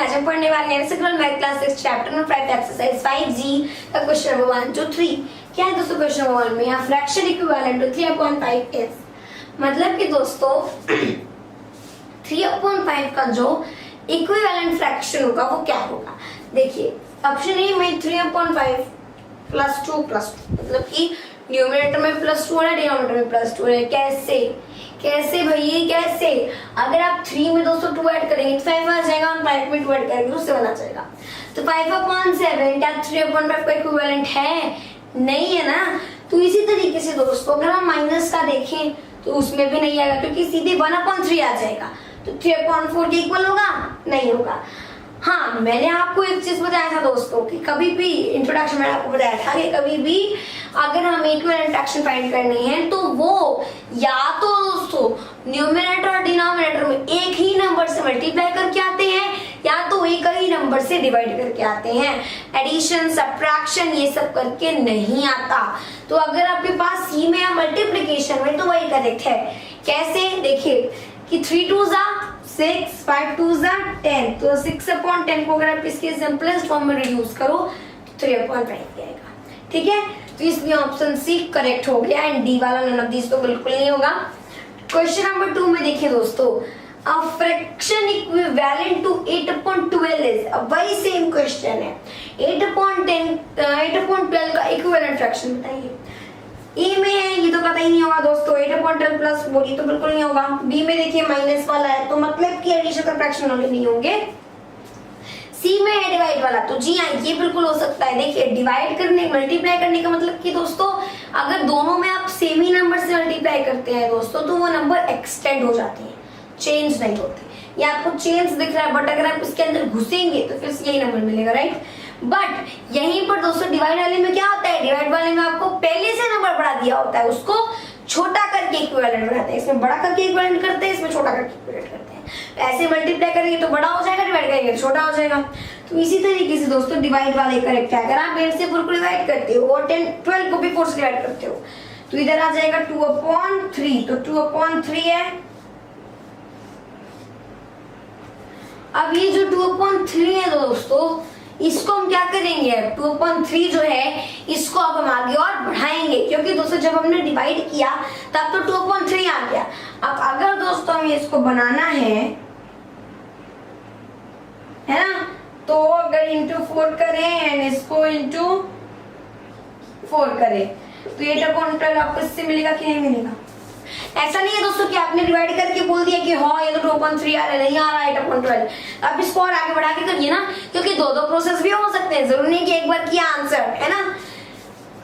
आज हम पढ़ने वाले हैं integral math class 6 chapter number 5 exercise 5G का क्वेश्चन नंबर 1 2 3। क्या है दोस्तों क्वेश्चन नंबर 1 में यहाँ फ्रैक्शन इक्विवेलेंट टू 3/5 is, मतलब कि दोस्तों 3/5 का जो इक्विवेलेंट फ्रैक्शन होगा वो क्या होगा। देखिए ऑप्शन ए में 3/5 +2 +2, मतलब कि न्यूमरेटर में +2 है, डिनोमिनेटर में +2 है। कैसे भैया कैसे? अगर आप 3 में दोस्तों 2 ऐड करेंगे तो 5 आ जाएगा और 5 में 2 ऐड करेंगे तो 7 आ जाएगा। तो 5/7 क्या 3/5 का इक्विवेलेंट है? नहीं है ना। तो इसी तरीके से दोस्तों अगर हम माइनस का देखें तो उसमें भी नहीं आएगा क्योंकि सीधे 1/3 आ जाएगा। तो 3/4 के इक्वल होगा? नहीं होगा। हाँ, मैंने आपको एक चीज बताया था दोस्तों कि कभी भी इंट्रोडक्शन में आपको बताया था कि कभी भी अगर हमें इक्विवेलेंट फ्रैक्शन फाइंड करनी है तो वो या तो दोस्तों न्यूमरेटर और डिनोमिनेटर में एक ही नंबर से मल्टीप्लाई करके आते हैं या तो एक ही नंबर से डिवाइड करके आते हैं। एडिशन सब्ट्रैक्शन ये सब करके नहीं आता। तो अगर आपके पास सी में या मल्टीप्लिकेशन में तो वही करेक्ट है। कैसे? देखिए कि 3 2 6 5 2 10, तो 6/10 को अगर आप इसके सिंपलेस्ट फॉर्म में रिड्यूस करो तो 3/5 आएगा। ठीक है, तो इसलिए ऑप्शन सी करेक्ट हो गया एंड डी वाला नन ऑफ दिस तो बिल्कुल नहीं होगा। क्वेश्चन नंबर 2 में देखिए दोस्तों, a fraction equivalent to 8/12 is, वही सेम क्वेश्चन है। 8/12 का इक्विवेलेंट फ्रैक्शन बताइए। ए में है ये तो पता ही नहीं होगा दोस्तों, 8/12 + 4 ये तो बिल्कुल नहीं होगा। बी में देखिए माइनस वाला है तो मतलब कि एडिशन का फ्रैक्शन वाले नहीं होंगे। सी में है डिवाइड वाला, तो जी हाँ ये बिल्कुल हो सकता है। देखिए डिवाइड करने मल्टीप्लाई करने का मतलब कि दोस्तों अगर दोनों में आप सेम ही नंबर से मल्टीप्लाई करते हैं दोस्तों तो वो नंबर एक्सटेंड हो जाते हैं, चेंज नहीं होते। ये आपको चेंज दिख रहा है बट अगर आप इसके अंदर घुसेंगे तो फिर यही नंबर मिलेगा, राइट। बट यहीं पर दोस्तों डिवाइड वाले में क्या होता है, डिवाइड वाले में आपको पहले से नंबर बढ़ा दिया होता है, उसको छोटा करके इक्विवेलेंट बनाते हैं। इसमें बड़ा करके इक्विवेलेंट करते हैं, इसमें छोटा करके इक्विवेलेंट करते हैं। ऐसे मल्टीप्लाई करेंगे तो बड़ा हो जाएगा, डिवाइड करेंगे तो छोटा हो जाएगा। तो इसी तरीके से दोस्तों डिवाइड वाला करेक्ट है। अगर आप 8 से 4 को डिवाइड करते हो और 12 को भी 4 से डिवाइड करते हो तो इधर आ जाएगा 2/3, तो 2/3 है। अब ये जो 2/3 है दोस्तों इसको हम क्या करेंगे, 2/3 जो है इसको अब हम आगे और बढ़ाएंगे क्योंकि दोस्तों जब हमने डिवाइड किया तब तो 2/3 आ गया। अब अगर दोस्तों हमें इसको बनाना है ना, तो अगर इंटू 4 करें एंड इसको इंटू 4 करें तो 8/12 आपको इससे मिलेगा कि नहीं मिलेगा। ऐसा नहीं है दोस्तों कि आपने डिवाइड करके बोल दिया कि हाँ ये तो 2/3 आ रहा है, नहीं आ रहा है 8/12। आप इसको और आगे बढ़ा के करिए ना, क्योंकि दो प्रोसेस भी हो सकते हैं, जरूरी नहीं कि एक बार किया आंसर है ना।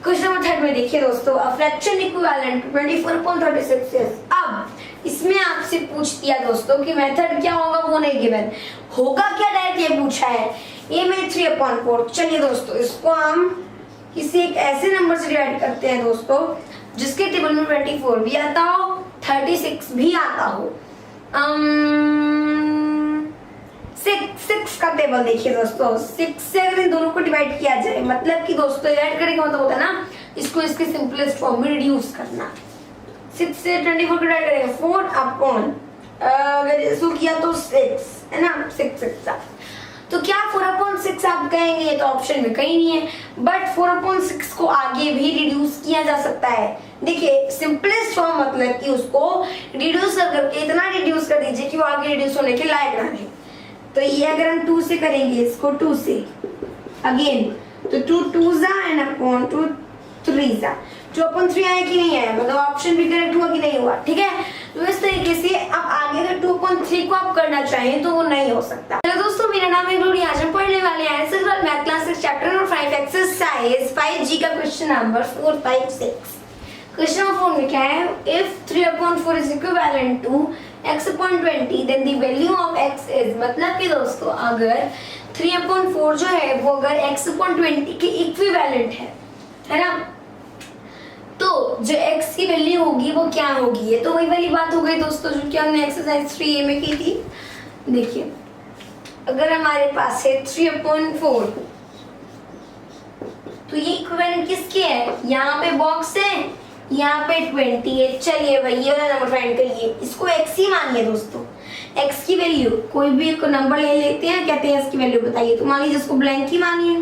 क्वेश्चन नंबर 3 में देखिए दोस्तों, अ फ्रैक्शन इक्विवेलेंट 24/36 is। अब इसमें आपसे पूछ दिया दोस्तों कि मेथड क्या होगा वो नहीं गिवन, होगा क्या डायरेक्ट ये पूछा है। ए में 3/4, चलिए दोस्तों इसको हम किसी एक ऐसे नंबर से डिवाइड करते हैं दोस्तों जिसके टेबल में 24 भी आता हो 36 भी आता हो। 6 का टेबल देखिए दोस्तों, 6 से अगर इन दोनों को डिवाइड किया जाए मतलब कि दोस्तों डिवाइड करने का मतलब होता है ना इसको इसके सिंपलेस्ट फॉर्म में रिड्यूस करना। 6 से 24 को डिवाइड करेंगे 4/, अगर इसको किया तो 6 है ना, 6 तो क्या 4/6 आप कहेंगे, ये तो ऑप्शन में कहीं नहीं है। बट 4/6 को आगे भी रिड्यूस किया जा सकता है। देखिए सिंपलेस्ट फॉर्म मतलब कि उसको रिड्यूस करके इतना रिड्यूस कर दीजिए कि वो आगे रिड्यूस होने के लायक ना रहे। तो ये अगर हम 2 से करेंगे इसको 2 से अगेन तो 2 2 एंड अपॉन 2 3 2/3 आया कि नहीं आया, मतलब ऑप्शन भी करेक्ट हुआ कि नहीं हुआ। ठीक है, तो इस तरीके से अब आगे अगर 2/3 को आप करना चाहें तो वो नहीं हो सकता। हेलो दोस्तों, मेरा नाम है ग्लोरी। आज हम पढ़ने वाले हैं integral math class 6 chapter number 5 exercise 5G का क्वेश्चन नंबर 4 5 6। क्वेश्चन नंबर 4 में क्या है, if 3/4 is equivalent to x/20 then the value of x is, मतलब कि दोस्तों अगर 3/4 जो है वो अगर x/20 के इक्विवेलेंट है ना, तो जो x की वैल्यू होगी वो क्या होगी। ये तो वही वाली बात हो गई दोस्तों जो कि हमने एक्सरसाइज 3A में की थी। देखिए अगर हमारे पास है 3/4 तो ये इक्विवेलेंट किसके है, यहाँ पे बॉक्स है, यहाँ पे 20 है। चलिए भाई ये वाला नंबर फाइंड करिए, इसको x ही मानिए दोस्तों। x की वैल्यू कोई भी एक नंबर ले लेते हैं, कहते हैं इसकी वैल्यू बताइए, तो मान लीजिए इसको ब्लैंक ही मानिए।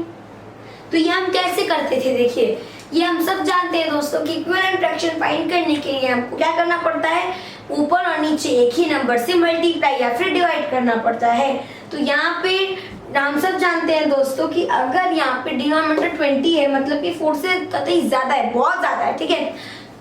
तो ये हम कैसे करते थे, देखिए ये हम सब जानते हैं दोस्तों कि इक्विवेलेंट फ्रैक्शन फाइंड करने के लिए हमको क्या करना पड़ता है, ऊपर और नीचे एक ही नंबर से मल्टीप्लाई या फिर डिवाइड करना पड़ता है। तो यहाँ पे हम सब जानते हैं दोस्तों कि अगर यहाँ पे डिनोमिनेटर 20 है, मतलब कि 4 से कतई ज्यादा है, बहुत ज्यादा है, ठीक है,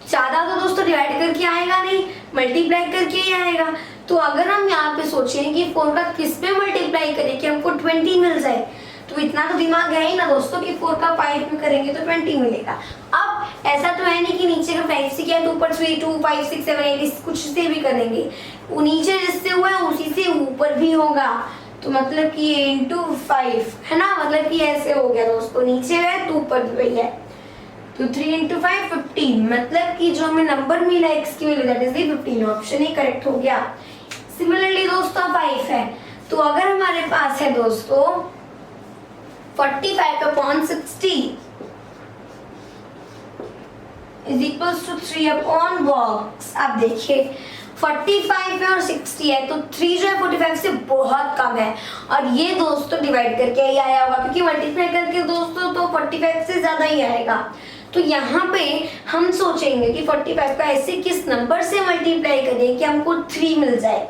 ज्यादा तो दोस्तों डिवाइड करके आएगा नहीं, मल्टीप्लाई करके ही आएगा। तो अगर हम यहाँ पे सोचें कि 4 का किस पे मल्टीप्लाई करें कि हमको 20 मिल जाए, तो इतना तो दिमाग है ही ना दोस्तों कि 4 का 5 में करेंगे तो 20 मिलेगा। अब ऐसा तो है नहीं कि नीचे का 5 से किया है तो ऊपर 3 2 5 6 7 8 कुछ से भी करेंगे, वो नीचे जिससे हुआ है उसी से ऊपर भी होगा। तो मतलब कि ये इंटू 5 है ना, मतलब कि ऐसे हो गया दोस्तों, नीचे है तो ऊपर भी वही है। तो 3 इंटू 5 15, मतलब कि जो हमें नंबर मिला एक्स की value that is 15, option he correct हो गया। सिमिलरली दोस्तों 5 है, तो अगर हमारे पास है दोस्तों 45/60 इज इक्वल्स टू 3 बॉक्स। आप देखिए 45 है और 60 है, तो 3 जो है 45 से बहुत कम है, और ये दोस्तों डिवाइड करके ही आया होगा क्योंकि मल्टीप्लाई करके दोस्तों तो 45 से ज्यादा ही आएगा। तो यहाँ पे हम सोचेंगे कि 45 का ऐसे किस नंबर से मल्टीप्लाई करें कि हमको 3 मिल जाए।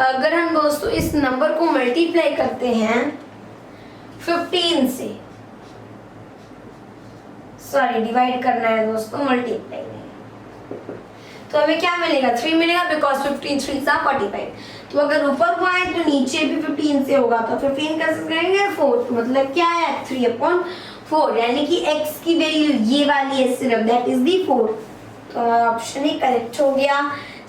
अगर हम दोस्तों इस नंबर को मल्टीप्लाई करते हैं 15 से, सॉरी डिवाइड करना है दोस्तों, मल्टीप्लाई नहीं, तो हमें क्या मिलेगा 3 मिलेगा, बिकॉज 15 3 सा 45। तो अगर ऊपर को आए तो नीचे भी 15 से होगा, तो 15 कैसे करेंगे 4, तो मतलब क्या है 3/4, यानी कि x की वैल्यू ये वाली है सिर्फ, दैट इज दी 4। तो ऑप्शन ही करेक्ट हो गया।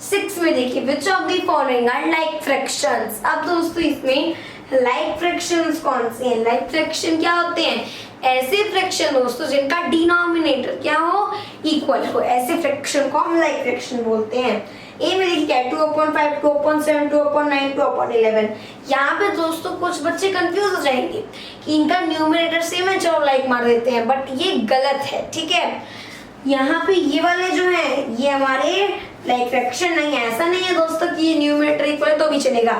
6 में देखिए which of the following are like fractions. अब दोस्तों इसमें लाइक फ्रैक्शंस कौन से हैं, लाइक फ्रैक्शन क्या होते हैं, ऐसे फ्रैक्शन दोस्तों जिनका डिनोमिनेटर क्या हो, इक्वल हो, ऐसे फ्रैक्शन को हम लाइक फ्रैक्शन बोलते हैं। ए में देखिए 2/5 2/7 2/9 2/11। यहाँ पे दोस्तों कुछ बच्चे कंफ्यूज हो जाएंगे कि इनका न्यूमरेटर सेम है, चलो लाइक मार देते हैं, बट ये गलत है, ठीक है। यहाँ पे ये वाले जो है ये हमारे लाइक फ्रैक्शन नहीं है, ऐसा नहीं है दोस्तों कि ये न्यूमरेटर इक्वल है तो भी चलेगा,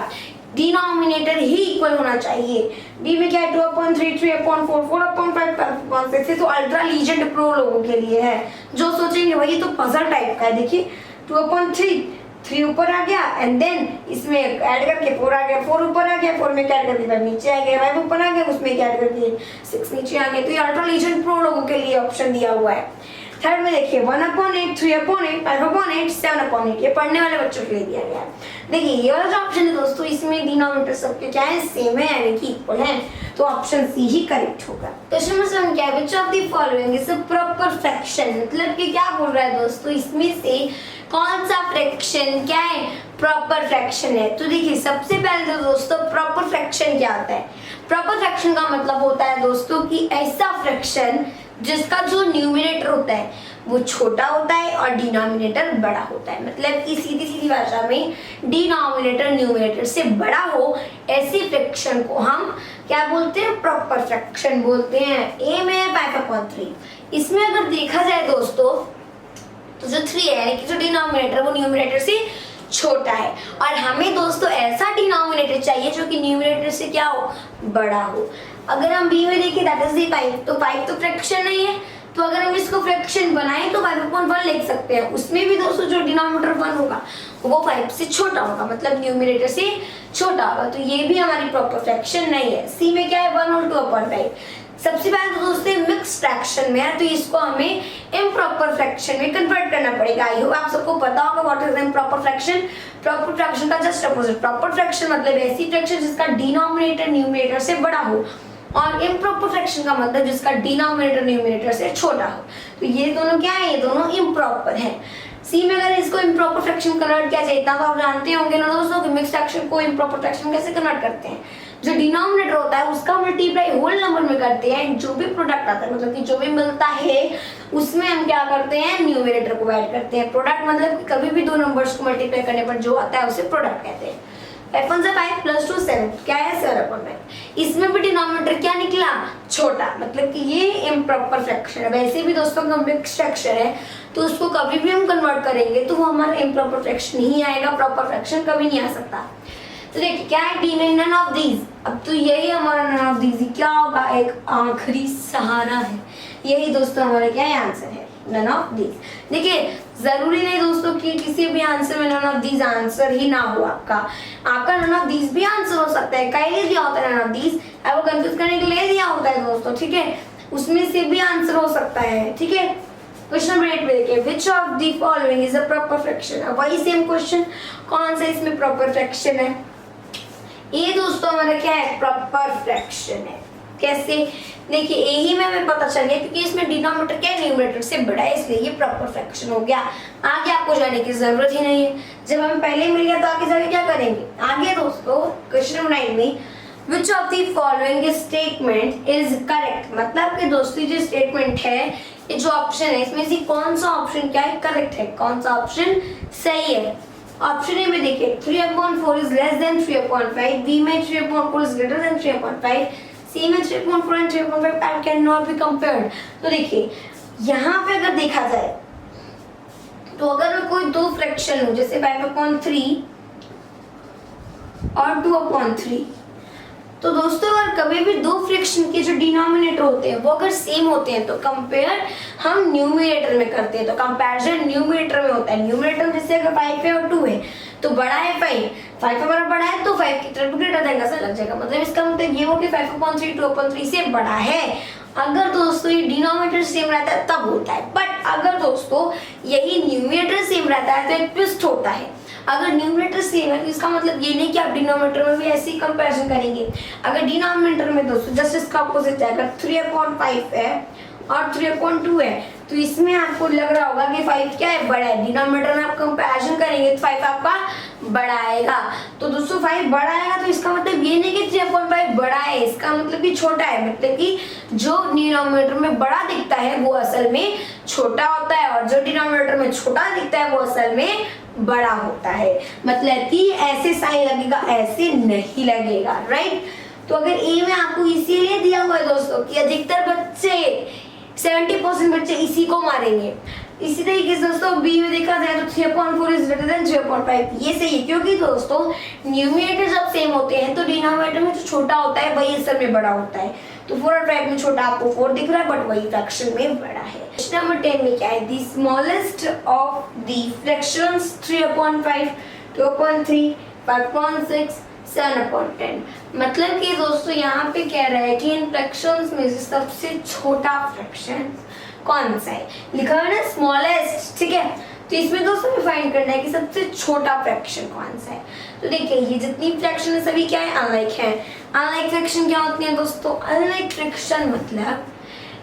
डिनोमिनेटर ही इक्वल होना चाहिए। डी में क्या है 2/3 3/4 4/5 5/6, तो अल्ट्रा लीजेंड प्रो लोगों के लिए है, जो सोचेंगे भाई तो पजल टाइप का है। देखिए 2/3 3 ऊपर आ गया, एंड देन इसमें ऐड करके 4 आ गया, 4 ऊपर आ गया, 4 में क्या ऐड करके 5 नीचे आ गया, 5 ऊपर आ गया, उसमें क्या ऐड करके 6 नीचे आ गया। तो ये अल्ट्रा लीजेंड प्रो लोगों के लिए ऑप्शन दिया हुआ है। थर्ड में देखिए 1/8 3/8 5/8 7/8, ये पढ़ने वाले बच्चों के लिए दिया गया है। देखिए ये वाला जो ऑप्शन है दोस्तों इसमें डिनोमिनेटर सबके क्या है, सेम है, यानी कि इक्वल है, तो ऑप्शन सी ही करेक्ट होगा। क्वेश्चन नंबर 7 क्या है, which of the following is a proper fraction, मतलब कि क्या बोल रहा है दोस्तों, इसमें से कौन सा फ्रैक्शन क्या है, प्रॉपर फ्रैक्शन है। तो देखिए सबसे पहले तो दोस्तों प्रॉपर फ्रैक्शन क्या होता है, प्रॉपर फ्रैक्शन का मतलब होता है दोस्तों कि ऐसा फ्रैक्शन जिसका जो न्यूमरेटर होता है वो छोटा होता है और डिनोमिनेटर बड़ा होता है, मतलब कि सीधी सीधी भाषा में डिनोमिनेटर न्यूमरेटर से बड़ा हो, ऐसी फ्रैक्शन को हम क्या बोलते हैं, प्रॉपर फ्रैक्शन बोलते हैं। ए में 5/3, इसमें अगर देखा जाए दोस्तों तो जो 3 है यानी कि जो डिनोमिनेटर वो न्यूमरेटर से छोटा है, और हमें दोस्तों ऐसा डिनोमिनेटर चाहिए जो कि न्यूमरेटर से क्या हो, बड़ा हो। अगर हम बी में देखें दैट इज दी 5, तो 5 तो फ्रैक्शन नहीं है, तो अगर हम इसको फ्रैक्शन बनाएं तो 5/1 लिख सकते हैं, उसमें भी दोस्तों जो डिनोमिनेटर 1 होगा वो 5 से छोटा होगा, मतलब न्यूमरेटर से छोटा होगा, तो ये भी हमारी प्रॉपर फ्रैक्शन नहीं है। सी में क्या है 1 और 2/5। सबसे पहले तो दोस्तों मिक्स फ्रैक्शन में है, तो इसको हमें इम्प्रॉपर फ्रैक्शन में कन्वर्ट करना पड़ेगा। आई होप आप सबको पता होगा what is improper fraction. Proper fraction का जस्ट अपोजिट, प्रॉपर फ्रैक्शन मतलब ऐसी फ्रैक्शन जिसका डिनोमिनेटर न्यूमरेटर से बड़ा हो, और इम्प्रॉपर फ्रैक्शन का मतलब जिसका डिनोमिनेटर न्यूमरेटर से छोटा हो। तो ये दोनों क्या है, ये दोनों इम्प्रॉपर है। सी में अगर इसको इम्प्रॉपर फ्रैक्शन कन्वर्ट किया जाए, इतना तो आप जानते होंगे ना दोस्तों कि मिक्स फ्रैक्शन को इम्प्रॉपर फ्रैक्शन कैसे कन्वर्ट करते हैं, जो डिनोमिनेटर होता है उसका मल्टीप्लाई होल नंबर में करते हैं, जो भी प्रोडक्ट आता है मतलब कि जो भी मिलता है उसमें हम क्या करते हैं, न्यूमरेटर को ऐड करते हैं। प्रोडक्ट मतलब कि कभी भी दो नंबर्स को मल्टीप्लाई करने पर जो आता है उसे प्रोडक्ट कहते हैं। 5 1 से 5 प्लस 2 7, क्या है 7/5। इसमें भी डिनोमिनेटर क्या निकला, छोटा, मतलब कि ये इम्प्रॉपर फ्रैक्शन है। वैसे भी दोस्तों कॉम्प्लेक्स फ्रैक्शन है तो उसको कभी भी हम कन्वर्ट करेंगे तो वो हमारा इम्प्रॉपर फ्रैक्शन ही आएगा, प्रॉपर फ्रैक्शन कभी नहीं आ सकता। तो देखिए क्या है, डी में नन ऑफ दीज। अब तो यही हमारा नन ऑफ दीज क्या होगा, एक आखिरी सहारा है। यही दोस्तों हमारा क्या है, आंसर है नन ऑफ दीज। देखिए जरूरी नहीं दोस्तों कि किसी भी आंसर में नन ऑफ दीज आंसर ही ना हो आपका नन ऑफ दीज भी आंसर हो सकता है। कई दिया होता है नन ऑफ दीज, आपको कंफ्यूज करने के लिए दिया होता है दोस्तों, ठीक है, उसमें से भी आंसर हो सकता है, ठीक है। क्वेश्चन नंबर 8 में देखिए, which of the following is a proper fraction. अब वही सेम क्वेश्चन, कौन सा इसमें प्रॉपर फ्रैक्शन है। ये दोस्तों हमारा क्या है, प्रॉपर फ्रैक्शन है। कैसे, देखिए यही में हमें पता चल गया क्योंकि इसमें डिनोमिनेटर क्या है, न्यूमरेटर से बड़ा है, इसलिए ये प्रॉपर फ्रैक्शन हो गया। आगे आपको जाने की जरूरत ही नहीं है, जब हमें पहले मिल गया तो आगे जाके क्या करेंगे। आगे दोस्तों क्वेश्चन नंबर 9 में विच of the following statement is correct, मतलब कि दोस्तों जो स्टेटमेंट है, ये जो ऑप्शन है इसमें से कौन सा ऑप्शन क्या है, करेक्ट है, कौन सा ऑप्शन सही है। ऑप्शन ए में देखिए 3/4 इज लेस देन 3/5, बी में 3/4 इज ग्रेटर देन 3/5, सी में 3/4 and 3/5 can not be compared. तो देखिए यहाँ पे अगर देखा जाए तो अगर मैं कोई दो फ्रैक्शन हूं जैसे 5/3 और 2/3, तो दोस्तों अगर कभी भी दो फ्रैक्शन के जो डिनोमिनेटर होते हैं वो अगर सेम होते हैं तो कंपेयर हम न्यूमरेटर में करते हैं, तो कंपैरिजन न्यूमरेटर में होता है। न्यूमरेटर जैसे अगर 5 है और 2 है तो बड़ा है 5 हमारा बड़ा है तो 5 की तरफ ग्रेटर देन का साइन लग जाएगा, मतलब इसका मतलब ये हो कि 5/3 2/3 से बड़ा है। अगर दोस्तों ये डिनोमिनेटर सेम रहता है तब होता है, बट अगर दोस्तों यही न्यूमरेटर सेम रहता है तो एक ट्विस्ट होता है। अगर न्यूमरेटर सेम है तो इसका मतलब ये नहीं कि आप डिनोमिनेटर में भी ऐसे ही कंपैरिजन करेंगे। अगर डिनोमिनेटर में दोस्तों जस्ट इसका अपोजिट है, अगर 3/5 है और 3/2 है तो इसमें आपको लग रहा होगा कि 5 क्या है, बड़ा है। डिनोमिनेटर में आप कंपैरिजन करेंगे तो 5 आपका बड़ा आएगा। तो दोस्तों 5 बड़ा आएगा तो इसका मतलब ये नहीं कि 3/5 बड़ा है, इसका मतलब कि छोटा है, मतलब कि जो डिनोमिनेटर में बड़ा दिखता है वो असल में छोटा होता है और जो डिनोमिनेटर में छोटा दिखता है वो असल में बड़ा होता है। मतलब कि ऐसे साइन लगेगा, ऐसे नहीं लगेगा, राइट। तो अगर ए में आपको इसीलिए दिया हुआ है दोस्तों कि अधिकतर बच्चे 70% बच्चे इसी को मारेंगे। इसी तरीके से दोस्तों बी में देखा जाए तो 3/4 इज ग्रेटर देन 3/5, ये सही है क्योंकि दोस्तों न्यूमरेटर जब सेम होते हैं तो डिनोमिनेटर में जो छोटा होता है वही असल में बड़ा होता है। तो 4 और 5 में छोटा आपको 4 दिख रहा है बट वही फ्रैक्शन में बड़ा है। क्वेश्चन नंबर 10 में क्या है, the smallest of the fractions 3/5 2/3 5/6 7/10, मतलब कि दोस्तों यहाँ पे कह रहा है कि इन फ्रैक्शंस में से सबसे छोटा फ्रैक्शन कौन सा है। लिखा है ना स्मॉलेस्ट, ठीक है। तो इसमें दोस्तों हमें फाइंड करना है कि सबसे छोटा फ्रैक्शन कौन सा है। तो देखिए ये जितनी फ्रैक्शन है सभी क्या है, अनलाइक है। अनलाइक फ्रैक्शन क्या होती है दोस्तों, अनलाइक फ्रैक्शन मतलब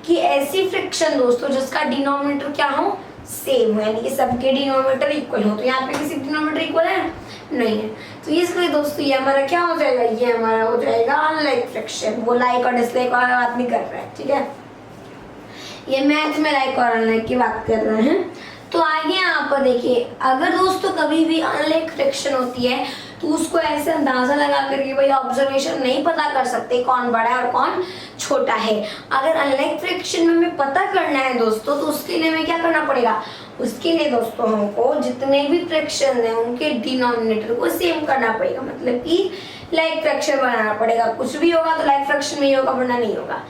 कि ऐसी फ्रैक्शन दोस्तों जिसका डिनोमिनेटर क्या हो, सेम है, यानी कि सबके डिनोमिनेटर इक्वल हो। तो यहाँ पे किसी डिनोमिनेटर इक्वल है नहीं है, तो इसलिए दोस्तों ये हमारा क्या हो जाएगा, ये हमारा हो जाएगा अनलाइक फ्रैक्शन। वो लाइक और डिसलाइक वाला बात नहीं कर रहा है, ठीक है, ये मैथ में लाइक और अनलाइक की बात कर रहे हैं। तो आगे यहाँ पर देखिए अगर दोस्तों कभी भी अनलाइक फ्रैक्शन होती है तो उसको ऐसे अंदाजा लगा करके भाई ऑब्जर्वेशन नहीं पता कर सकते कौन बड़ा है और कौन छोटा है। अगर अनलाइक फ्रैक्शन में हमें पता करना है दोस्तों तो उसके लिए हमें क्या करना पड़ेगा, उसके लिए दोस्तों हमको जितने भी फ्रैक्शन है उनके डिनोमिनेटर को सेम करना पड़ेगा, मतलब कि लाइक फ्रैक्शन बनाना पड़ेगा। कुछ भी होगा तो लाइक फ्रैक्शन में ही होगा वरना नहीं होगा।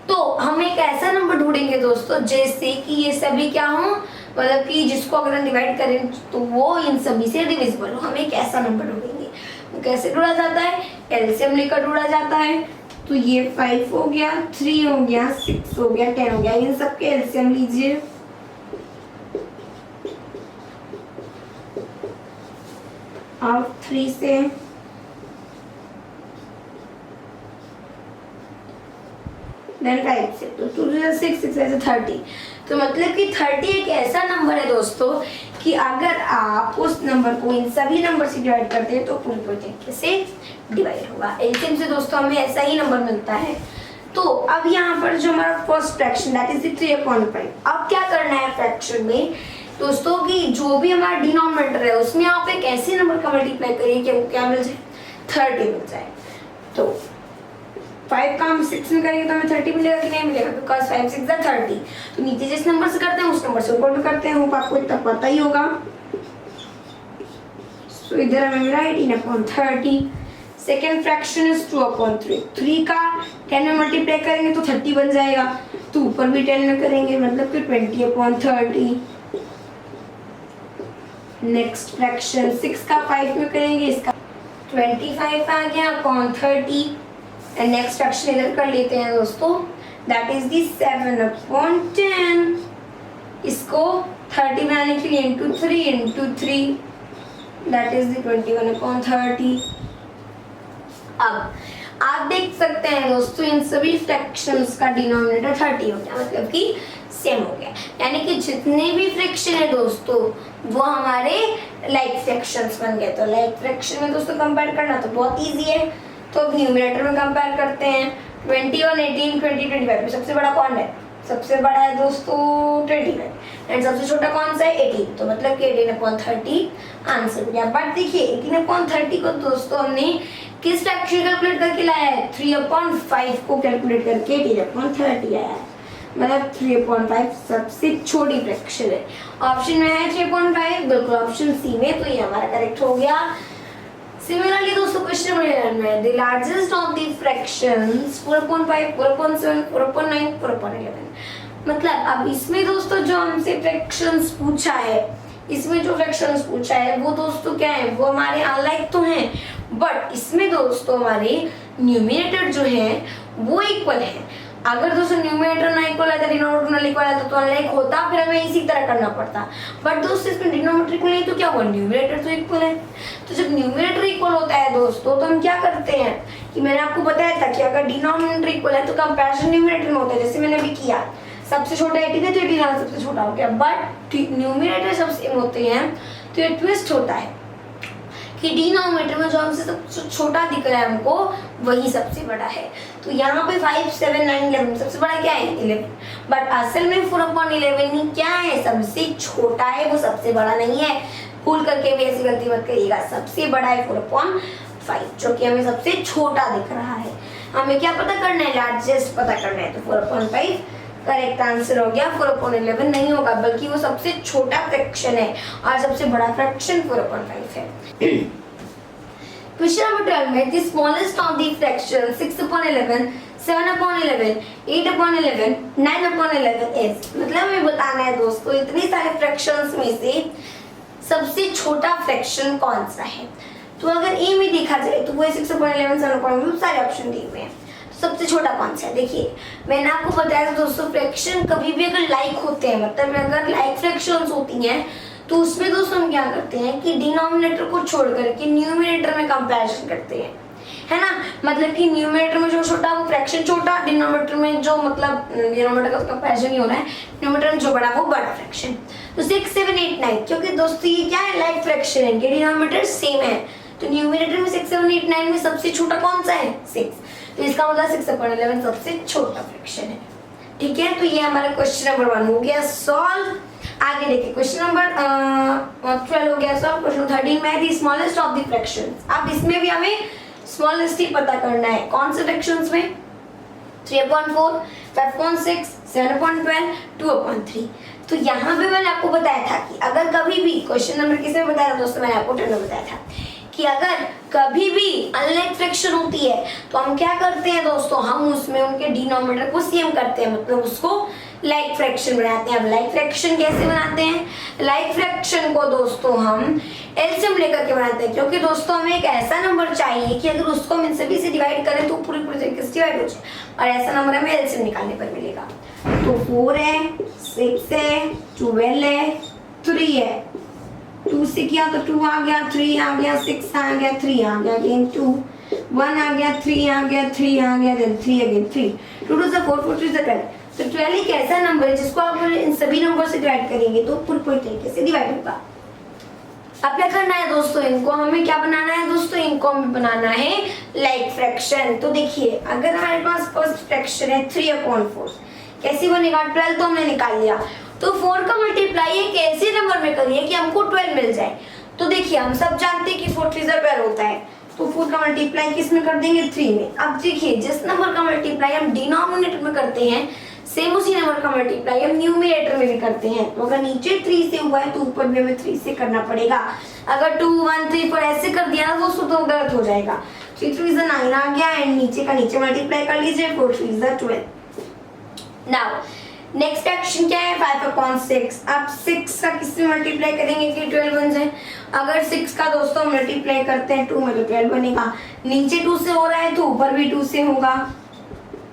तो हम एक ऐसा नंबर ढूंढेंगे दोस्तों जैसे कि ये सभी क्या हो, मतलब कि जिसको अगर हम डिवाइड करें तो वो इन सभी से डिविजिबल हो। हम एक ऐसा नंबर ढूंढेंगे, वो कैसे ढूंढा जाता है, एलसीएम लेकर ढूंढा जाता है। तो ये 5 हो गया, 3 हो गया, 6 हो गया, 10 हो गया, इन सबके एलसीएम लीजिए। आप 3 से देन 5 से तो 2 6 6 ऐसे 30। तो मतलब कि 30 एक ऐसा नंबर है दोस्तों कि अगर आप उस नंबर को इन सभी नंबर से डिवाइड करते हैं तो पूरी तरीके से डिवाइड होगा। एलसीएम से दोस्तों हमें ऐसा ही नंबर मिलता है। तो अब यहाँ पर जो हमारा फर्स्ट फ्रैक्शन दैट इज 3/5, अब क्या करना है फ्रैक्शन में दोस्तों कि जो भी हमारा डिनोमिनेटर है उसमें आप एक ऐसे नंबर का मल्टीप्लाई करिए कि हमको क्या मिल जाए, 30 मिल जाए। तो 5 का हम 6 में करेंगे तो हमें 30 मिलेगा कि नहीं मिलेगा, बिकॉज 5 6 30। तो नीचे जिस नंबर से करते हैं उस नंबर से ऊपर भी करते हैं, होप आपको इतना पता ही होगा। सो इधर हमें मिला 18/30। Second fraction is 2/3। 3 का 10 में मल्टीप्लाई करेंगे तो 30 बन जाएगा, तो ऊपर भी 10 में करेंगे मतलब कि 20/30। नेक्स्ट फ्रैक्शन 6 का 5 में करेंगे, इसका 25 आ गया अपॉन 30। एंड नेक्स्ट फ्रैक्शन इधर कर लेते हैं दोस्तों, दैट इज दी 7/10। इसको 30 बनाने के लिए इंटू 3 दैट इज दी 21/30। अब आप देख सकते हैं दोस्तों इन सभी फ्रैक्शंस का डिनोमिनेटर 30 हो गया, मतलब कि सेम हो गया। यानी कि जितने भी फ्रैक्शन है दोस्तों वो हमारे लाइक फ्रैक्शंस बन गए। तो लाइक फ्रैक्शन में दोस्तों कंपेयर करना तो बहुत इजी है। तो अब न्यूमरेटर में कंपेयर करते हैं। 21, 18, 20, 25 में सबसे बड़ा कौन है? सबसे बड़ा है दोस्तों 25 एंड सबसे छोटा कौन सा है? 18। तो मतलब कि 18/30 आंसर हो गया। बट देखिए 18/30 को दोस्तों हमने किस फ्रैक्शन कैलकुलेट करके लाया है? 3/5 को कैलकुलेट करके 18/30 आया है, मतलब 3/5 सबसे छोटी फ्रैक्शन है। ऑप्शन में है 3/5, बिल्कुल ऑप्शन सी में, तो ये हमारा करेक्ट हो गया। सिमिलरली दोस्तों क्वेश्चन नंबर 11 में the largest of the fractions 4/5, 4/7, 4/9, 4/11। मतलब अब इसमें दोस्तों जो हमसे फ्रैक्शंस पूछा है, इसमें जो फ्रैक्शंस पूछा है वो दोस्तों क्या है? वो हमारे अनलाइक तो हैं, बट इसमें दोस्तों हमारे न्यूमरेटर जो है वो इक्वल है। अगर दोस्तों न्यूमरेटर ना इक्वल है, डिनोमिनेटर ना इक्वल है तो अनलाइक होता, फिर हमें इसी तरह करना पड़ता। बट दोस्तों इसमें डिनोमिनेटर इक्वल नहीं तो क्या हुआ? न्यूमरेटर तो इक्वल है। तो जब न्यूमरेटर इक्वल होता है दोस्तों तो हम क्या करते हैं कि मैंने आपको बताया था कि अगर डिनोमिनेटर इक्वल है तो कंपैरिजन न्यूमरेटर में होता है, जैसे मैंने अभी किया। सबसे छोटा 18 है तो 18 सबसे छोटा हो गया। बट न्यूमरेटर सब सेम होते हैं तो ये ट्विस्ट होता है कि डिनोमिनेटर में जो हमसे सबसे छोटा दिख रहा है हमको वही सबसे बड़ा है। तो यहाँ पे 5, 7, 9, 11 सबसे बड़ा क्या है? 11। बट असल में 4/11 क्या है? सबसे छोटा है, वो सबसे बड़ा नहीं है। भूल करके भी ऐसी गलती मत करिएगा। सबसे बड़ा है 4/5 जो कि हमें सबसे छोटा दिख रहा है। हमें क्या पता करना है? लार्जेस्ट पता करना है। तो 4/5 करेक्ट आंसर हो गया। 4/11 नहीं होगा, बल्कि वो सबसे छोटा फ्रैक्शन है और सबसे बड़ा फ्रैक्शन 4/5 है। क्वेश्चन नंबर 12 में the smallest of the fraction 6/11, 7/11, 8/11, 9/11 is. मतलब हमें बताना है दोस्तों इतने सारे फ्रैक्शंस में से सबसे छोटा फ्रैक्शन कौन सा है। तो अगर ए में देखा जाए तो वो 6/11, 7/11 सारे ऑप्शन दिए हुए हैं। सबसे छोटा कौन सा है? देखिए मैंने आपको बताया था दोस्तों फ्रैक्शन कभी भी अगर लाइक होते हैं, मतलब अगर लाइक फ्रैक्शंस होती हैं तो उसमें दोस्तों हम क्या करते हैं कि डिनोमिनेटर को छोड़ करके न्यूमरेटर में कंपैरिजन करते हैं, है ना। मतलब कि न्यूमरेटर में जो छोटा वो फ्रैक्शन छोटा, डिनोमिनेटर में जो मतलब डिनोमिनेटर का कंपैरिजन ही हो रहा है, डिनोमिनेटर में जो बड़ा वो बड़ा फ्रैक्शन। तो 6, 7, 8, 9 क्योंकि दोस्तों ये क्या है? लाइक फ्रैक्शन है, डिनोमिनेटर सेम है। तो न्यूमरेटर में 6, 7, 8, 9 में सबसे छोटा कौन सा है? 6। तो इसका मतलब 6/11 सबसे छोटा फ्रैक्शन है। ठीक है, तो ये हमारा क्वेश्चन नंबर 1 हो गया सॉल्व। आगे देखिए क्वेश्चन नंबर 12 हो गया सॉल्व। क्वेश्चन 13 में the smallest of the fractions. अब इसमें भी हमें स्मॉलेस्ट ही पता करना है। कौन से फ्रैक्शंस में? 3/4, 5/6, 7/12, 2/3। तो यहाँ पे मैंने आपको बताया था कि अगर कभी भी क्वेश्चन नंबर किसमें बताया था दोस्तों? मैंने आपको 10 में बताया था कि अगर कभी भी अनलाइक फ्रैक्शन होती है तो हम क्या करते हैं दोस्तों? हम उसमें उनके डिनोमिनेटर को सेम करते हैं, मतलब उसको लाइक फ्रैक्शन बनाते हैं। अब लाइक फ्रैक्शन कैसे बनाते हैं? लाइक फ्रैक्शन को दोस्तों हम एलसीएम लेकर के बनाते हैं, क्योंकि दोस्तों हमें एक ऐसा नंबर चाहिए कि अगर उसको हम इन सभी से डिवाइड करें तो पूरी तरीके से डिवाइड हो जाए, और ऐसा नंबर हमें एलसीएम निकालने पर मिलेगा। तो 4 है, 6 है, 12 है, 3 है। 2 से किया तो 2 आ गया, 3 आ गया, 6 आ गया, 3 आ गया, अगेन 2, 1 आ गया, 3 आ गया, 3 आ गया, देन 3 अगेन 3, 2 2 से 4, 4 3 से 12। तो 12 एक ऐसा नंबर है जिसको आप इन सभी नंबर से डिवाइड करेंगे तो पूरी तरीके से डिवाइड होगा। अब क्या करना है दोस्तों? इनको हमें क्या बनाना है दोस्तों? इनको हमें बनाना है लाइक फ्रैक्शन। तो देखिए अगर हमारे पास फर्स्ट फ्रैक्शन है 3/4, कैसे बनेगा? 12 तो हमने निकाल लिया, तो 4 का मल्टीप्लाई एक ऐसे नंबर में करिए कि हमको 12 मिल जाए। तो देखिए हम सब जानते हैं कि 4 3 12 होता है, तो 4 का मल्टीप्लाई किस में कर देंगे 3 में। अब देखिए जिस नंबर का मल्टीप्लाई हम डिनोमिनेटर में करते हैं सेम उसी नंबर का मल्टीप्लाई हम न्यूमरेटर में भी करते हैं। तो अगर नीचे 3 से हुआ है तो ऊपर भी हमें 3 से करना पड़ेगा। अगर 2 1 3 4 ऐसे कर दिया ना तो गलत हो जाएगा। 3 3 9 आ गया एंड नीचे का नीचे मल्टीप्लाई कर लीजिए, 4 3 12। नाउ नेक्स्ट एक्शन क्या है 5/6। अब 6 का किससे मल्टीप्लाई करेंगे कि 12 बन जाए। अगर 6 का दोस्तों मल्टीप्लाई करते हैं 2 में तो 12 बनेगा, नीचे 2 से हो रहा है तो ऊपर भी 2 से होगा,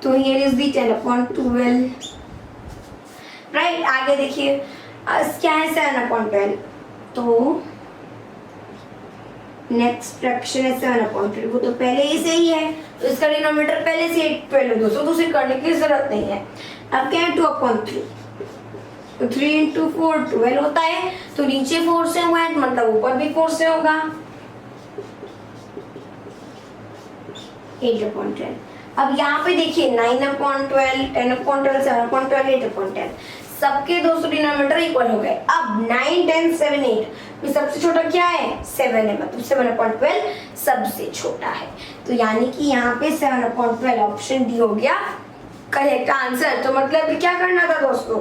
तो हियर इज दी 10/12 राइट। आगे देखिए क्या है 7/12, तो नेक्स्ट फ्रैक्शन है 7/12, वो तो पहले ही से ही है तो इसका डिनोमिनेटर पहले से 12 है दोस्तों, तो उसे करने की जरूरत नहीं है। अब क्या है 2/3, तो 3 × 4 12 होता है, तो नीचे 4 से हुआ है मतलब ऊपर भी 4 से होगा 8/10। अब यहाँ पे देखिए 9/12 10/12 7/12 8/10 सबके दोस्तों डिनोमिनेटर इक्वल हो गए। अब 9 10 7 8 में सबसे छोटा क्या है 7 है, मतलब 7/12 सबसे छोटा है, तो यानी कि यहाँ पे 7/12 ऑप्शन डी हो गया करेक्ट आंसर। तो मतलब क्या करना था दोस्तों,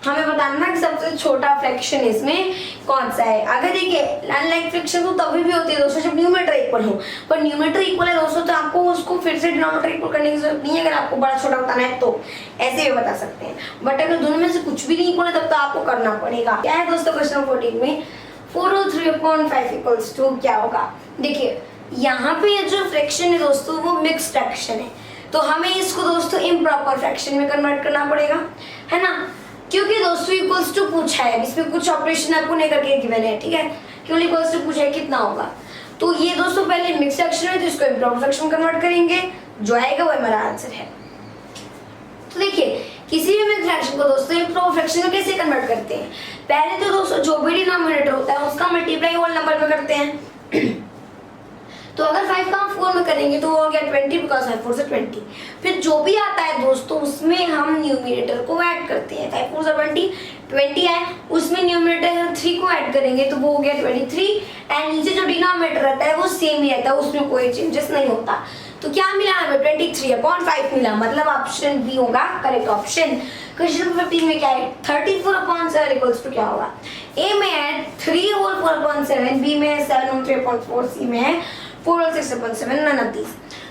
हमें बताना कि सबसे छोटा फ्रैक्शन इसमें कौन सा है। अगर देखिए अनलाइक फ्रैक्शन तो तभी भी होती है दोस्तों जब न्यूमरेटर इक्वल हो, पर न्यूमरेटर इक्वल है दोस्तों तो आपको उसको फिर से डिनोमिनेटर इक्वल करने की जरूरत नहीं है। अगर आपको बड़ा छोटा बताना है तो ऐसे भी बता सकते हैं, बट अगर दोनों में से कुछ भी नहीं इक्वल है तब तो आपको करना पड़ेगा। क्या है दोस्तों क्वेश्चन 14 में 4/3/5 = क्या होगा। देखिए यहाँ पे ये जो फ्रैक्शन है दोस्तों वो मिक्स फ्रैक्शन है, तो हमें इसको दोस्तों इम्प्रॉपर फ्रैक्शन में कन्वर्ट करना पड़ेगा, है ना, क्योंकि दोस्तों इक्वल्स टू पूछा है, इसमें कुछ ऑपरेशन आपको नहीं करके गिवन है, ठीक है, केवल इक्वल्स टू पूछा है कितना होगा। तो ये दोस्तों पहले मिक्स फ्रैक्शन है तो इसको इम्प्रॉपर फ्रैक्शन कन्वर्ट करेंगे, जो आएगा वो हमारा आंसर है। तो देखिए किसी भी मिक्स फ्रैक्शन को दोस्तों इम्प्रॉपर फ्रैक्शन में कैसे कन्वर्ट करते हैं, पहले तो दोस्तों जो भी डिनोमिनेटर होता है उसका मल्टीप्लाई होल नंबर में करते हैं। तो अगर 5 का हम 4 में करेंगे तो वो हो गया 20 बिकॉज 5 4 से 20। फिर जो भी आता है दोस्तों उसमें हम न्यूमरेटर को ऐड करते हैं, 5 4 से 20 है, उसमें न्यूमरेटर 3 को ऐड करेंगे तो वो हो गया 23 एंड नीचे जो डिनोमिनेटर रहता है वो सेम ही रहता है, उसमें कोई चेंजेस नहीं होता। तो क्या मिला हमें 23/5 मिला, मतलब ऑप्शन बी होगा करेक्ट ऑप्शन। क्वेश्चन 15 में क्या है 34/7 इक्वल्स टू क्या होगा। ए में है 3 होल 4/7, बी में है 7 होल 3/4, सी में है 4 होल 6/7, नन ऑफ दिस।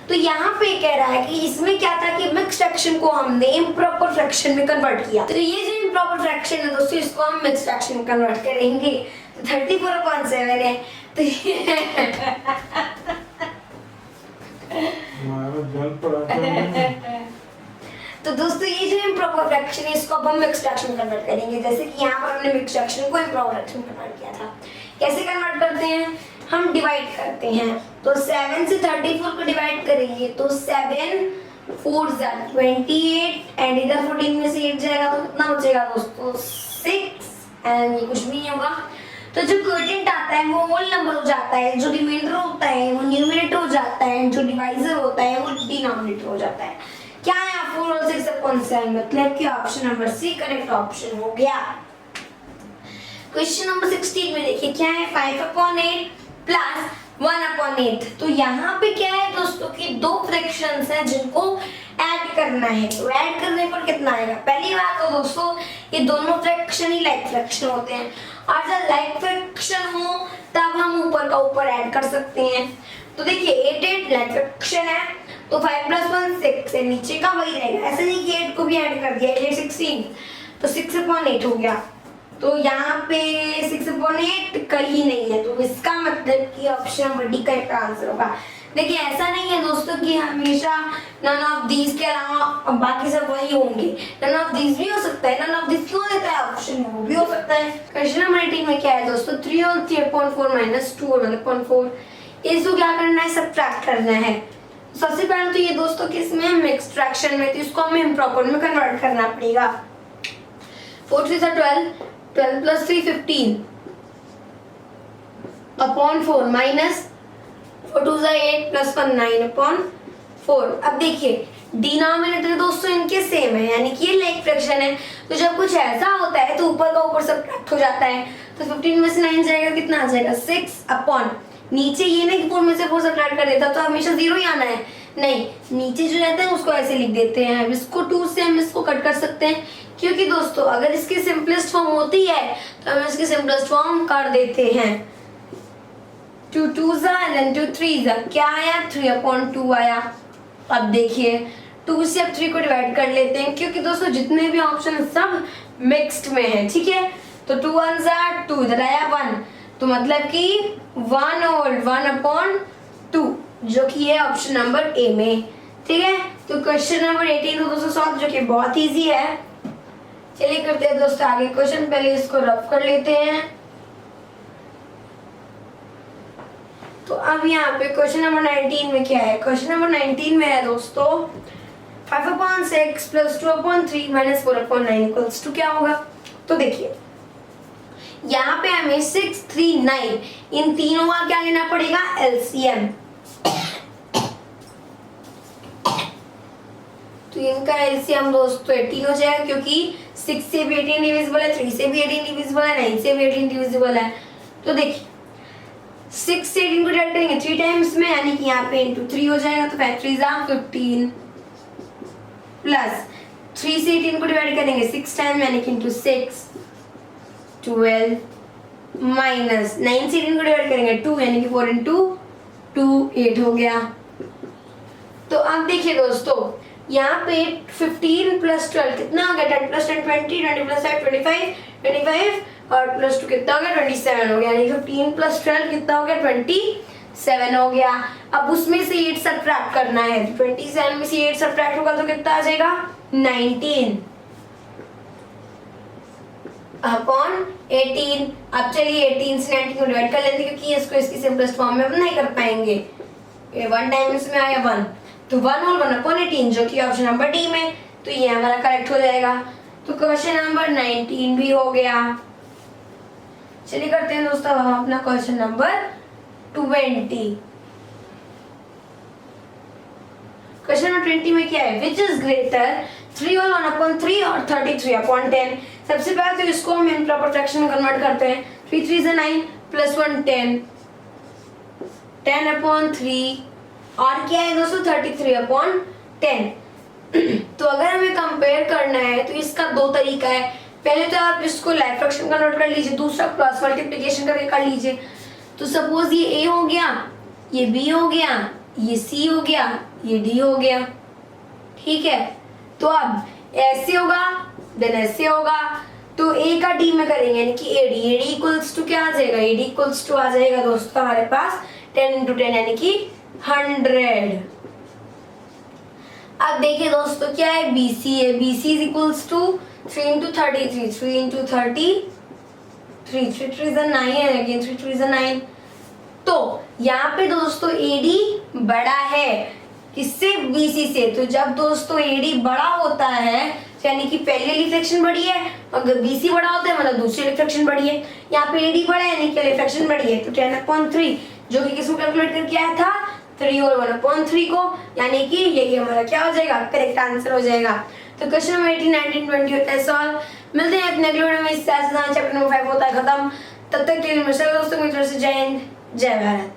तो यहाँ पे कह रहा है कि इसमें क्या था कि मिक्स फ्रैक्शन को हमने इम्प्रॉपर फ्रैक्शन में कन्वर्ट किया, तो ये जो इम्प्रॉपर फ्रैक्शन है दोस्तों इसको हम मिक्स फ्रैक्शन में कन्वर्ट करेंगे। तो 34/7 है तो दोस्तों ये जो इम्प्रॉपर फ्रैक्शन है इसको अब हम मिक्स फ्रैक्शन में कन्वर्ट करेंगे, जैसे कि यहाँ पर हमने मिक्स फ्रैक्शन को इम्प्रॉपर फ्रैक्शन में कन्वर्ट किया था। कैसे कन्वर्ट करते हैं, हम डिवाइड करते हैं, तो 7 से 34 को डिवाइड करेंगे तो 7 4 28 एंड इधर 14 में से 8 जाएगा तो कितना बचेगा दोस्तों 6 एंड ये कुछ भी नहीं होगा। तो जो क्वोटिएंट आता है वो होल नंबर हो जाता है, जो रिमाइंडर होता है वो न्यूमरेटर हो जाता है, जो डिवाइजर होता है वो डिनोमिनेटर हो जाता है। क्या है 4 और 6/7, मतलब कि option number C correct option हो गया। क्वेश्चन नंबर 16 में देखिए क्या है 5/8 प्लस 1/8। तो यहाँ पे क्या है दोस्तों कि दो फ्रैक्शंस हैं जिनको ऐड करना है, तो ऐड करने पर कितना आएगा। पहली बात तो दोस्तों ये दोनों फ्रैक्शन ही लाइक फ्रैक्शन होते हैं, और जब लाइक फ्रैक्शन हो तब हम ऊपर का ऊपर ऐड कर सकते हैं। तो देखिए 8 8 लाइक फ्रैक्शन है तो 5 + 1 6 है, नीचे का वही रहेगा, ऐसे नहीं कि 8 को भी ऐड कर दिया 8 16 तो 6/8 हो गया। तो यहाँ पे 6/8 कहीं नहीं है, तो इसका मतलब कि option number D correct answer होगा। देखिए ऐसा नहीं है दोस्तों कि हमेशा नन ऑफ दीज के अलावा बाकी सब वही होंगे, नन ऑफ दीज भी हो सकता है, नन ऑफ दीज क्यों देता है ऑप्शन में, वो भी हो सकता है। क्वेश्चन नंबर 18 में क्या है दोस्तों 3 और 3/4 माइनस 2 और 1/4, इसको क्या करना है सब्ट्रैक्ट करना है। सबसे पहले तो ये दोस्तों किसमें मिक्स्ड फ्रैक्शन में, तो इसको हमें इम्प्रॉपर में कन्वर्ट करना पड़ेगा। 4 3 12 12 + 3 15 अपॉन 4 माइनस 4 2 8 + 1 9/4। अब देखिए डिनोमिनेटर दोस्तों इनके सेम है, यानी कि ये लेग फ्रैक्शन है। तो जब कुछ ऐसा होता है तो ऊपर का ऊपर सब्ट्रैक्ट हो जाता है। तो 15 में से 9 जाएगा, कितना आ जाएगा 6 अपॉन, नीचे ये नहीं कि 4 में से 4 सब्ट्रैक्ट कर देता तो हमेशा 0 ही आना है, नहीं, नीचे जो रहता है उसको ऐसे लिख देते हैं। अब इसको 2 से हम इसको कट कर सकते हैं, क्योंकि दोस्तों अगर इसकी सिंपलेस्ट फॉर्म होती है तो हम इसकी सिंपलेस्ट फॉर्म कर देते हैं। 2 2 देन 2 3 क्या आया, 3/2 आया। अब देखिए 2 से अब 3 को डिवाइड कर लेते हैं, क्योंकि दोस्तों जितने भी ऑप्शन सब मिक्स्ड में है, ठीक है। तो 2 1 2, इधर आया 1, तो मतलब कि 1 और 1/2, जो कि है ऑप्शन नंबर ए में, ठीक है। तो क्वेश्चन नंबर 18 को दोस्तों सॉल्व, जो कि बहुत इजी है। चलिए करते हैं दोस्तों आगे क्वेश्चन, पहले इसको रफ कर लेते हैं। तो अब यहाँ पे क्वेश्चन नंबर 19 में क्या है, क्वेश्चन नंबर 19 में है दोस्तों 5/6 + 2/3 - 4/9 = क्या होगा। तो देखिए यहाँ पे हमें 6 3 9 इन तीनों का क्या लेना पड़ेगा, एलसीएम। तो इनका एलसीएम दोस्तों 18 हो जाएगा, क्योंकि 6 से भी 18 डिविजिबल है, 3 से भी 18 डिविजिबल है, 9 से भी 18 डिविजिबल है। तो देखिए 6 से 18 को डिवाइड करेंगे 3 टाइम्स में, यानी कि यहाँ पे इंटू 3 हो जाएगा। तो 5 3 15 प्लस 3 से 18 को डिवाइड करेंगे 6 टाइम, यानी कि इंटू 6 12 माइनस 9 से 18 को डिवाइड करेंगे 2, यानी कि 4 × 2 8 हो गया। तो अब देखिए दोस्तों यहाँ पे 15 + 12 कितना हो गया, 10 + 10 20, 20 + 5 25 और +2 कितना हो गया, 27 हो गया, यानी 15 + 12 कितना हो गया, 27 हो गया। अब उसमें से 8 सब्ट्रैक्ट करना है, 27 में से 8 सब्ट्रैक्ट होगा तो कितना आ जाएगा, 19 अपॉन 18। अब चलिए 18 से 19 को डिवाइड कर लेते हैं, क्योंकि इसको इसकी सिंपलेस्ट फॉर्म में हम नहीं कर पाएंगे। 1 टाइम इसमें आया 1, तो 1 और 1/18, जो कि ऑप्शन नंबर डी में, तो ये हमारा करेक्ट हो जाएगा। तो क्वेश्चन नंबर 19 भी हो गया। चलिए करते हैं दोस्तों हम अपना क्वेश्चन नंबर 20। क्वेश्चन नंबर 20 में क्या है, विच इज ग्रेटर 3/1/3 और 33/10। सबसे पहले तो इसको हम इम्प्रॉपर फ्रैक्शन में कन्वर्ट करते हैं। 3 3 = 9 + 1 10, 10/3 और क्या है दोस्तों 33/10। तो अगर हमें कंपेयर करना है तो इसका 2 तरीका है। पहले तो आप इसको लाइफ फ्रैक्शन कन्वर्ट कर लीजिए, दूसरा क्रॉस मल्टीप्लिकेशन करके कर लीजिए। तो सपोज ये ए हो गया, ये बी हो गया, ये सी हो गया, ये डी हो गया, ठीक है। तो अब ऐसे होगा देन ऐसे होगा, तो ए का डी में करेंगे, यानी कि एडी, एडी इक्वल्स टू क्या आ जाएगा, एडी इक्वल्स टू आ जाएगा दोस्तों हमारे पास 10 × 10 यानी कि 100। अब देखिए दोस्तों क्या है, BC है, BC इज इक्वल्स टू 3 × 33, 3 × 33, 3 3 = 9 है, अगेन 3 3 = 9। तो यहाँ पे दोस्तों AD बड़ा है किससे, BC से। तो जब दोस्तों AD बड़ा होता है यानी कि पहली वाली फ्रैक्शन बड़ी है, अगर BC बड़ा होता है मतलब दूसरी वाली फ्रैक्शन बड़ी है। यहाँ पे AD बड़ा है यानी कि फ्रैक्शन बड़ी है, तो 10/3 जो कि किसको कैलकुलेट करके आया था, 3 और 1/3 को, यानी कि यही हमारा क्या हो जाएगा, करेक्ट आंसर हो जाएगा। तो क्वेश्चन नंबर 18 19 20 होता है सॉल्व। मिलते हैं अपने अगले वीडियो में, इससे चैप्टर नंबर 5 होता है खत्म। तब तक के लिए दोस्तों की तरफ से जय हिंद जय भारत।